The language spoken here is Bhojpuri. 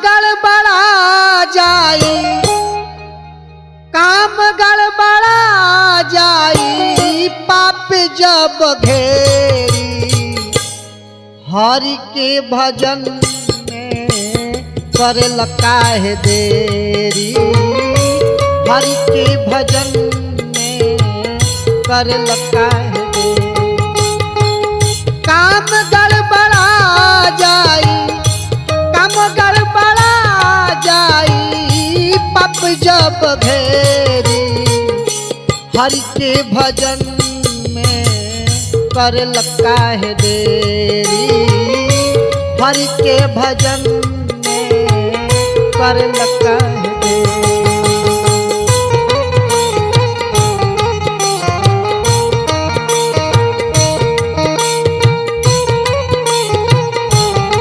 गड़बड़ा जाई, काम गड़बड़ा जाई, पाप जब घेरी, हरि के भजन में करे काहे देरी, हरि के भजन में करे काहे देरी। काम गड़बड़ा जाई, काम गड़बड़ा जाई, पाप जब घेरी, हरि के भजन में करे काहे देरी, हरि के भजन में करे काहे